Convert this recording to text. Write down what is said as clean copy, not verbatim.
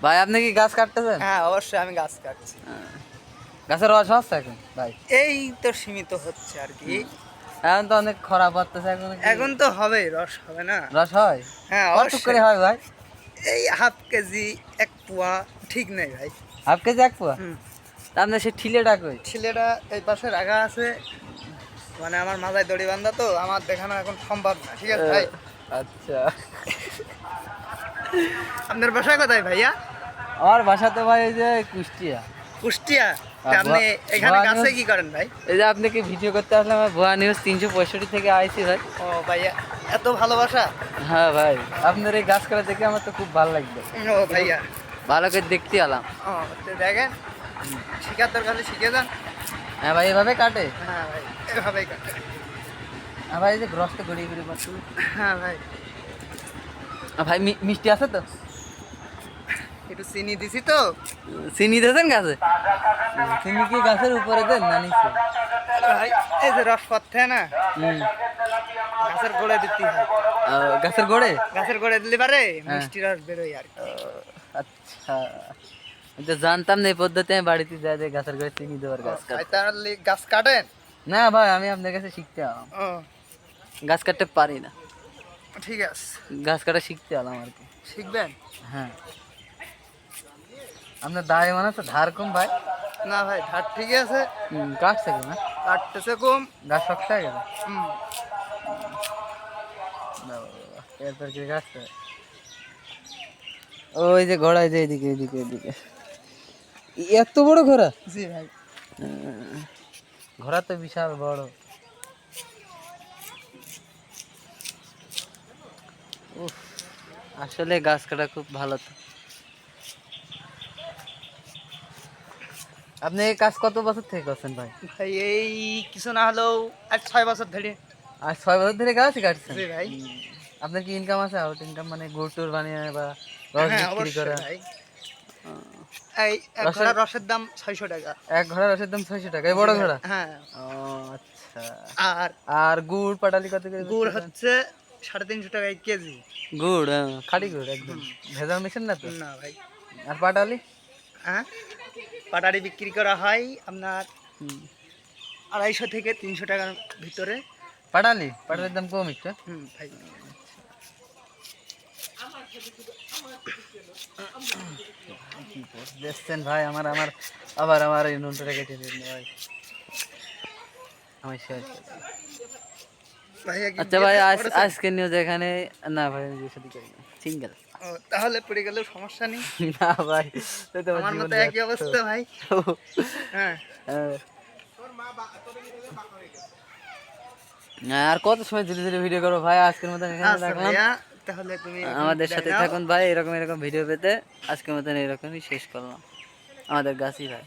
ভাই আপনি কি গাছ কাটতেছেন? হ্যাঁ অবশ্যই আমি গাছ কাটছি। গাছের রস হচ্ছে এখন ভাই? এই তো সীমিত হচ্ছে আর কি। এখন তো অনেক খরা পড়তেছে, এখন কি এখন তো হবে, রস হবে না? রস হয়? হ্যাঁ কতটুক করে অবশ্যই। হয় ভাই? এই হাফ কেজি, 1 পোয়া, ঠিক নেই ভাই। হাফ কেজি, 1 পোয়া? হুম। তা আপনার সে ঠিলেটা কই? ছেলেটা এই পাশে রাখা আছে, মানে আমার মাথায় দড়ি বান্ধা, তো আমার দেখানো এখন সম্ভব না, ঠিক আছে ভাই? আচ্ছা। আপনার বাসা কোথায় ভাইয়া? আমার বাসা তো ভাই এই যে কুষ্টিয়া। কুষ্টিয়া? তা আপনি এখানে ভুয়া কাছে নিউজ। কি করেন ভাই? এই যে আপনাকে ভিডিও করতে আসলাম, আমি ভুয়া নিউজ 365 থেকে আইছি ভাই। ও ভাইয়া, এত ভালোবাসা? হ্যাঁ ভাই, আপনার এই গাছ কাটা দেখে আমার তো খুব ভালো লাগবে। ও ভাইয়া, ভালো করে দেখতে এলাম। ও তো দেখেন, শিখার দরকার হলে শিখে যান। হ্যাঁ ভাই, এভাবে কাটে? হ্যাঁ ভাই, এভাবেই কাটে। হ্যাঁ ভাই, এই যে রসটা গড়িয়ে গড়িয়ে পাচ্ছি। হ্যাঁ ভাই, ভাই মিষ্টি আছে তো? একটু চিনি দিছি তো। চিনি দিয়েছেন গাছে? চিনি কি গাছের উপরে দেন না নিচে? ভাই এই যে রস পাচ্ছে না, হুম। গাছের গোড়ায় দিতে হয়। গাছের গোড়ে? গাছের গোড়ায় দিলে পারে হ্যাঁ। মিষ্টি রস বেরোয় আর কি। আচ্ছা, আমি তো জানতাম না এই পদ্ধতি। আমি বাড়িতে যাই যে গাছের গোড়ে চিনি দেওয়ার গাছ কাট। ভাই তাহলে গাছ কাটেন? না ভাই, আমি আপনার কাছে শিখতে এলাম। ও গাছ কাটতে পারি না, ঠিক আছে, গাছ কাটা শিখতে এলাম আর কি। শিখবেন? হ্যাঁ। আপনার দায় মানে তো ধার কম ভাই। না ভাই, ধার ঠিকই আছে, কাটছে কেন? কাটতেছে কম। গাছ শক্ত হয়ে গেল? হুম। এরপর কি কাটছে? ওই যে ঘোড়া, যে এদিকে এদিকে এদিকে। এত বড় ঘোড়া? জি ভাই। ঘোড়া তো বিশাল বড়। উফ, আসলে গাছ কাটা খুব ভালো তো। আপনি এই কাজ কত বছর থেকে করছেন ভাই? ভাই এই কিছু না হলেও 6 বছর ধরে। আর 6 বছর ধরে গাছই কাটছেন? জি ভাই। আপনার কি ইনকাম আছে? আউট ইনকাম মানে গুড় টুর বানিয়ে বা রস হ্যাঁ বিক্রি অবশ্যই করা? ভাই। এই এক ঘোড়া রসের দাম 600 টাকা। এক ঘোড়া রসের দাম 600 টাকা? এই বড় ঘোড়া? হ্যাঁ। ও আচ্ছা। আর আর গুড় পাটালি কত করে? গুড় হচ্ছে 350 টাকা কেজি। গুড় খাঁটি গুড় একদম, ভেজাল মেশিন না তো? না ভাই। আর পাটালি? হ্যাঁ, পাটারি বিক্রি করা হয় আপনার 250 থেকে 300 টাকার ভিতরে। পাটালির দাম কম একটু। হুম ভাই। দেখছেন ভাই, আমার আমার আবার আমার এই নুনটা কেটে দিন ভাই, আমার শেষ। ভাইয়া কি আচ্ছা বিয়ে ভাই, করেছেন? আজকে নিউজ এখানে। না ভাই, আমি বিয়ে শাদী করি না, সিঙ্গেল। ও, তাহলে পড়ে গেলেও সমস্যা নেই। না ভাই, তো তোমার আমার জীবন মতো একই অবস্থা ভাই। হ্যাঁ। আর কত সময় ধীরে ধীরে ভিডিও করবো ভাই? আজকের মতন এখানে আচ্ছা রাখলাম। ভাইয়া, তাহলে তুমি এখন আমাদের বিদায় সাথে নাও। থাকুন ভাই, এরকম এরকম ভিডিও পেতে। আজকের মতন এরকমই শেষ করলাম, আমাদের গাছই ভাই।